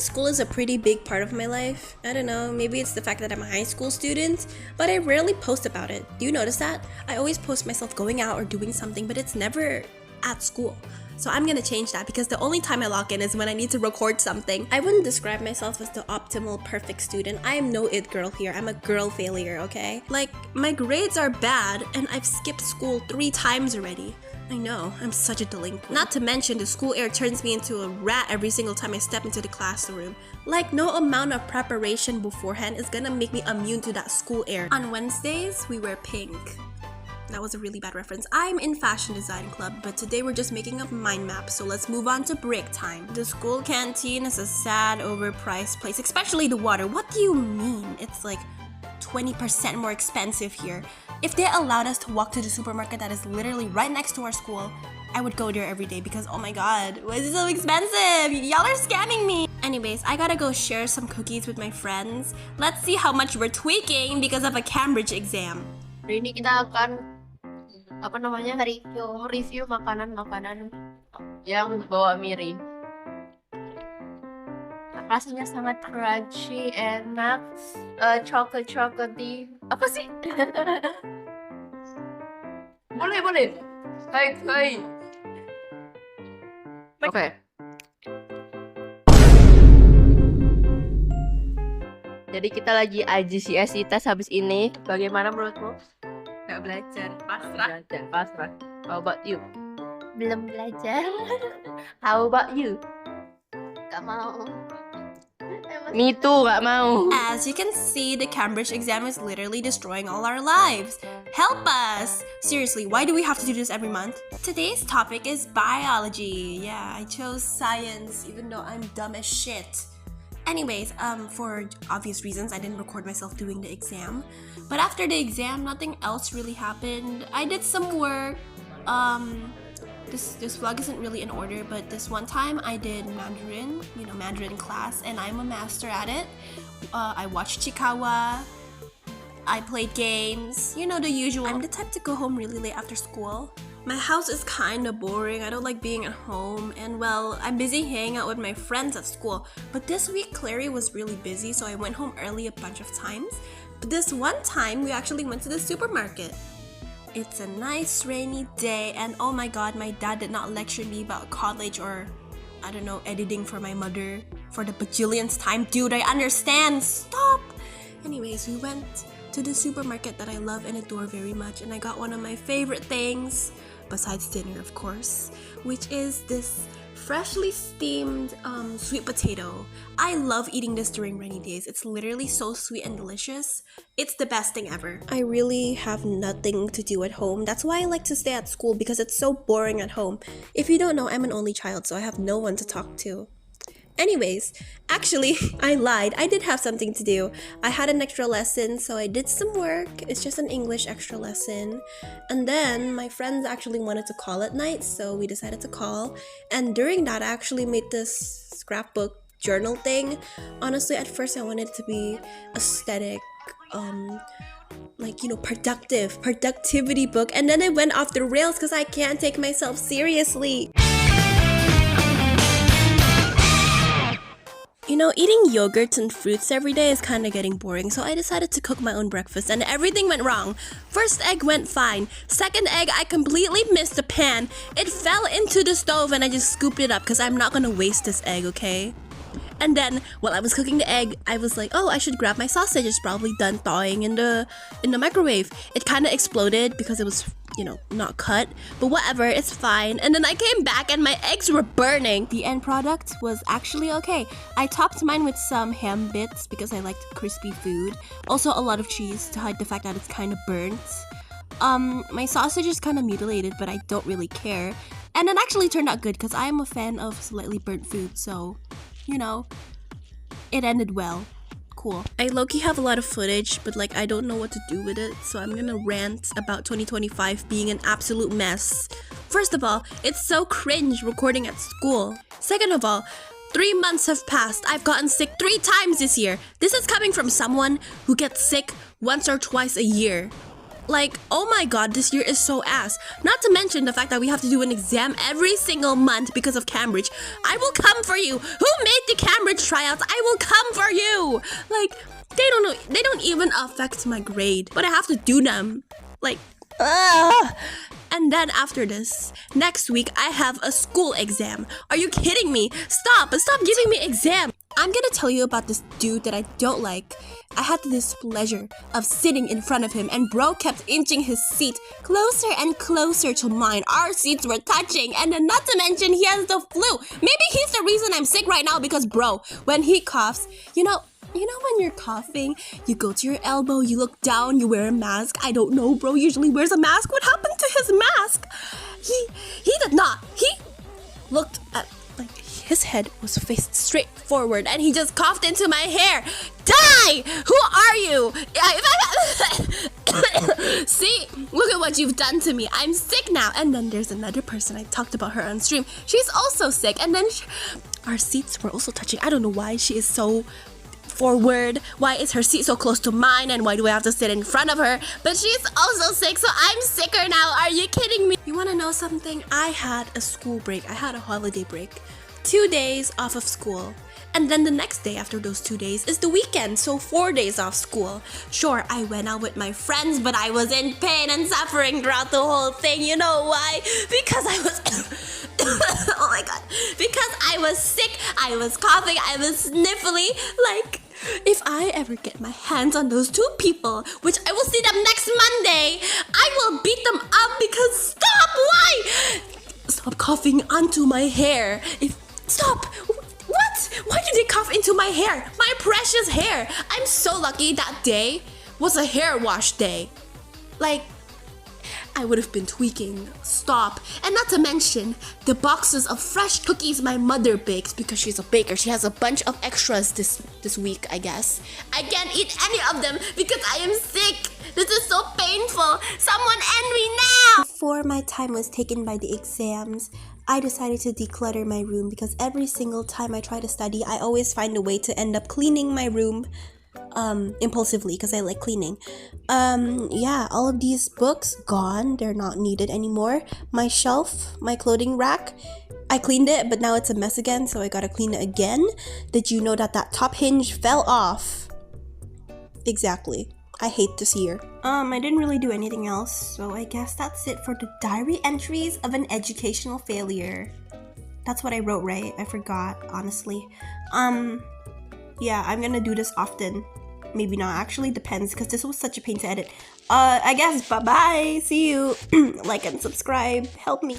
school is a pretty big part of my life. I don't know, maybe it's the fact that I'm a high school student, but I rarely post about it. Do you notice that? I always post myself going out or doing something, but it's never at school. So I'm gonna change that because the only time I log in is when I need to record something. I wouldn't describe myself as the optimal perfect student. I am no it girl here. I'm a girl failure, okay? Like, my grades are bad and I've skipped school 3 times already. I know, I'm such a delinquent. Not to mention the school air turns me into a rat every single time I step into the classroom. Like, no amount of preparation beforehand is gonna make me immune to that school air. On Wednesdays, we wear pink. That was a really bad reference. I'm in fashion design club, but today we're just making up mind maps, so let's move on to break time. The school canteen is a sad, overpriced place, especially the water. What do you mean? It's like 20% more expensive here. If they allowed us to walk to the supermarket that is literally right next to our school, I would go there every day because oh my god, why is it so expensive? Y'all are scamming me! Anyways, I gotta go share some cookies with my friends. Let's see how much we're tweaking because of a Cambridge exam. Hari ini kita akan review makanan-makanan yang bawa mirin. Rasanya sangat crunchy, enak, chocolatey. Apa sih? boleh. Hai. Oke. Jadi kita lagi IGCSE tes habis ini. Bagaimana menurutmu? Gak belajar, pasrah. How about you? Belum belajar. How about you? Gak mau. Me too, gak mau. As you can see, the Cambridge exam is literally destroying all our lives. Help us! Seriously, why do we have to do this every month? Today's topic is biology. Yeah, I chose science even though I'm dumb as shit. Anyways, for obvious reasons, I didn't record myself doing the exam. But after the exam, nothing else really happened. I did some work. This vlog isn't really in order, but this one time I did Mandarin, Mandarin class, and I'm a master at it. I watched Chikawa. I played games, the usual. I'm the type to go home really late after school. My house is kinda boring, I don't like being at home, and well, I'm busy hanging out with my friends at school. But this week, Clary was really busy, so I went home early a bunch of times. But this one time, we actually went to the supermarket. It's a nice rainy day, and oh my god, my dad did not lecture me about college or, I don't know, editing for my mother for the bajillionth time. Dude, I understand! Stop! Anyways, we went to the supermarket that I love and adore very much, and I got one of my favorite things, besides dinner of course, which is this freshly steamed sweet potato. I love eating this during rainy days. It's literally so sweet and delicious. It's the best thing ever. I really have nothing to do at home. That's why I like to stay at school because it's so boring at home. If you don't know, I'm an only child, so I have no one to talk to. Anyways, actually, I lied. I did have something to do. I had an extra lesson, so I did some work. It's just an English extra lesson. And then my friends actually wanted to call at night, so we decided to call. And during that, I actually made this scrapbook journal thing. Honestly, at first I wanted it to be aesthetic, productivity book. And then it went off the rails because I can't take myself seriously. Eating yogurts and fruits every day is kind of getting boring, so I decided to cook my own breakfast, and everything went wrong. First egg went fine. Second egg, I completely missed the pan. It fell into the stove, and I just scooped it up because I'm not gonna waste this egg, okay? And then, while I was cooking the egg, I was like, oh, I should grab my sausage. It's probably done thawing in the microwave. It kind of exploded because it was, not cut. But whatever, it's fine. And then I came back and my eggs were burning. The end product was actually okay. I topped mine with some ham bits because I liked crispy food. Also a lot of cheese to hide the fact that it's kind of burnt. My sausage is kind of mutilated, but I don't really care. And it actually turned out good because I am a fan of slightly burnt food, so it ended well. Cool. I low-key have a lot of footage, but I don't know what to do with it, so I'm gonna rant about 2025 being an absolute mess. First of all, it's so cringe recording at school. Second of all, 3 months have passed. I've gotten sick 3 times this year. This is coming from someone who gets sick once or twice a year. Like, oh my god, this year is so ass. Not to mention the fact that we have to do an exam every single month because of Cambridge. I will come for you. Who made the Cambridge tryouts? I will come for you. Like, they don't know. They don't even affect my grade, but I have to do them. Like, ugh. And then after this, next week I have a school exam. Are you kidding me? Stop giving me exam. I'm gonna tell you about this dude that I don't like. I had the displeasure of sitting in front of him and bro kept inching his seat closer and closer to mine. Our seats were touching, and then not to mention he has the flu. Maybe he's the reason I'm sick right now because bro, when he coughs, you know when you're coughing, you go to your elbow, you look down, you wear a mask. I don't know, bro usually wears a mask. What happened to his mask? He did not. He looked at, like, his head was faced straight forward and he just coughed into my hair. Die! Who are you? See, look at what you've done to me. I'm sick now. And then there's another person, I talked about her on stream. She's also sick. And then our seats were also touching. I don't know why she is so forward. Why is her seat so close to mine? And why do I have to sit in front of her? But she's also sick, so I'm sicker now. Are you kidding me? You want to know something? I had a school break. I had a holiday break. 2 days off of school. And then the next day after those 2 days is the weekend, so 4 days off school. Sure, I went out with my friends, but I was in pain and suffering throughout the whole thing. You know why? Because I was... oh my god. Because I was sick, I was coughing, I was sniffly. Like, if I ever get my hands on those 2 people, which I will see them next Monday, I will beat them up because... Stop! Why? Stop coughing onto my hair. Stop! What? Why did they cough into my hair? My precious hair! I'm so lucky that day was a hair wash day. Like, I would have been tweaking. Stop. And not to mention the boxes of fresh cookies my mother bakes because she's a baker. She has a bunch of extras this week, I guess. I can't eat any of them because I am sick. This is so painful. Someone end me now! Before my time was taken by the exams, I decided to declutter my room because every single time I try to study, I always find a way to end up cleaning my room impulsively because I like cleaning. Yeah, all of these books gone. They're not needed anymore. My shelf, my clothing rack, I cleaned it, but now it's a mess again, so I gotta clean it again. Did you know that top hinge fell off? Exactly. I hate this year. I didn't really do anything else, so I guess that's it for the diary entries of an educational failure. That's what I wrote, right? I forgot, honestly. Yeah, I'm gonna do this often. Maybe not, actually depends, because this was such a pain to edit. I guess, bye-bye, see you. Like and subscribe, help me.